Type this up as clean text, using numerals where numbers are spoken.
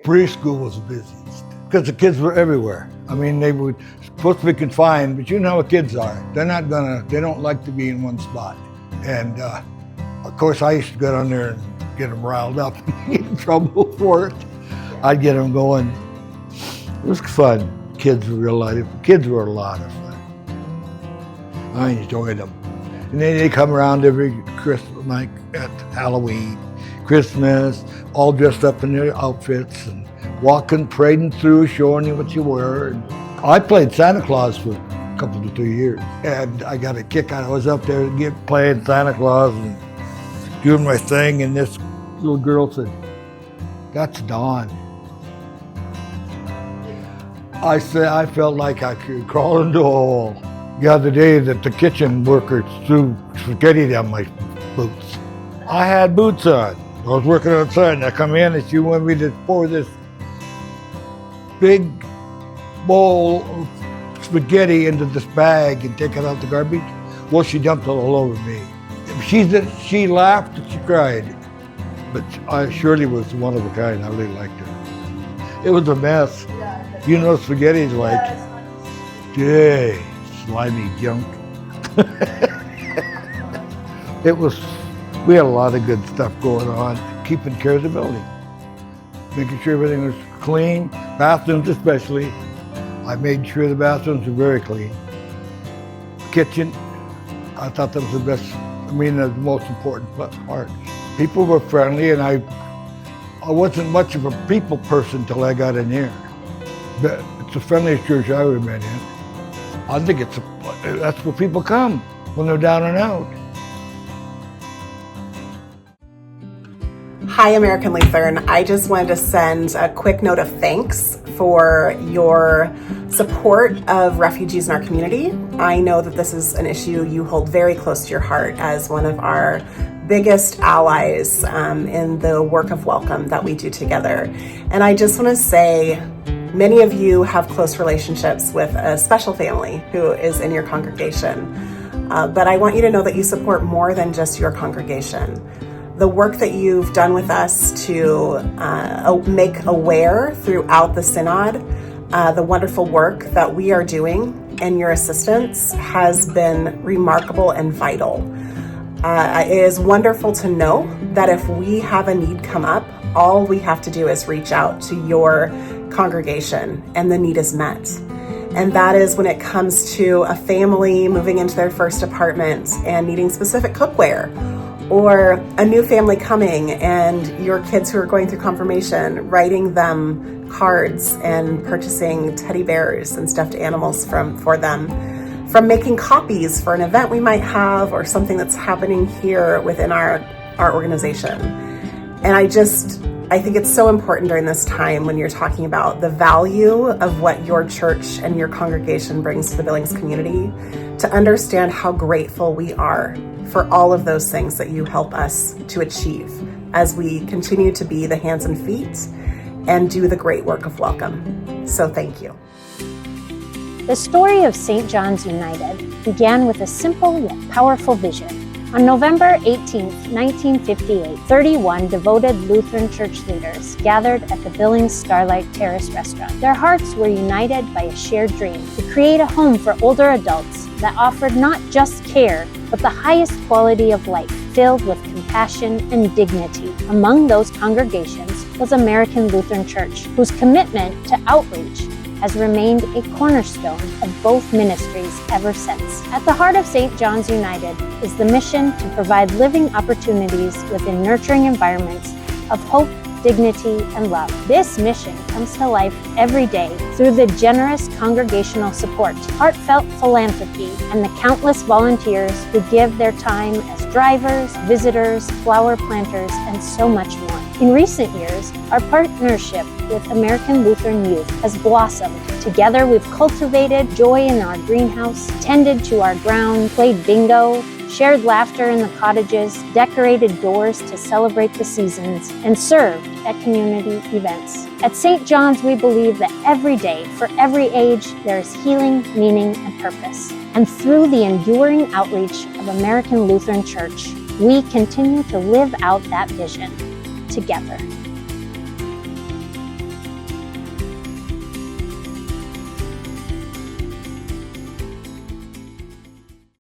Preschool was the busiest because the kids were everywhere. I mean, they were supposed to be confined, but you know how kids are. They don't like to be in one spot. And of course, I used to go down there and get them riled up and get in trouble for it. I'd get them going. It was fun. Kids were a lot of fun. I enjoyed them. And then they come around every Christmas, like at Halloween, Christmas, all dressed up in their outfits and walking, parading through, showing you what you were. And I played Santa Claus for a couple to 3 years, and I got a kick out of it. I was up there playing Santa Claus and doing my thing, and this little girl said, "That's Don." I said, I felt like I could crawl into a hole. The other day that the kitchen worker threw spaghetti down my boots. I had boots on. I was working outside and I come in and she wanted me to pour this big bowl of spaghetti into this bag and take it out the garbage. Well, she dumped it all over me. She laughed and she cried, but I surely was one of a kind. I really liked her. It was a mess. You know what spaghetti's like. Yay, slimy junk. We had a lot of good stuff going on, keeping care of the building, making sure everything was clean, bathrooms especially. I made sure the bathrooms were very clean. Kitchen, I thought that was the most important part. People were friendly, and I wasn't much of a people person till I got in here. But it's the friendliest church I ever been in. I think that's where people come when they're down and out. Hi, American Lutheran. I just wanted to send a quick note of thanks for your support of refugees in our community. I know that this is an issue you hold very close to your heart as one of our biggest allies in the work of welcome that we do together. And I just want to say, many of you have close relationships with a special family who is in your congregation. But I want you to know that you support more than just your congregation. The work that you've done with us to make aware throughout the Synod, the wonderful work that we are doing and your assistance has been remarkable and vital. It is wonderful to know that if we have a need come up, all we have to do is reach out to your congregation and the need is met. And that is when it comes to a family moving into their first apartment and needing specific cookware, or a new family coming and your kids who are going through confirmation, writing them cards and purchasing teddy bears and stuffed animals for them, from making copies for an event we might have or something that's happening here within our organization. And I think it's so important during this time when you're talking about the value of what your church and your congregation brings to the Billings community, to understand how grateful we are for all of those things that you help us to achieve as we continue to be the hands and feet and do the great work of welcome. So thank you. The story of St. John's United began with a simple yet powerful vision. On November 18, 1958, 31 devoted Lutheran church leaders gathered at the Billings Starlight Terrace restaurant. Their hearts were united by a shared dream to create a home for older adults that offered not just care, but the highest quality of life, filled with compassion and dignity. Among those congregations was American Lutheran Church, whose commitment to outreach has remained a cornerstone of both ministries ever since. At the heart of St. John's United is the mission to provide living opportunities within nurturing environments of hope, dignity, and love. This mission comes to life every day through the generous congregational support, heartfelt philanthropy, and the countless volunteers who give their time as drivers, visitors, flower planters, and so much more. In recent years, our partnership with American Lutheran Youth has blossomed. Together, we've cultivated joy in our greenhouse, tended to our ground, played bingo, shared laughter in the cottages, decorated doors to celebrate the seasons, and served at community events. At St. John's, we believe that every day, for every age, there is healing, meaning, and purpose. And through the enduring outreach of American Lutheran Church, we continue to live out that vision together.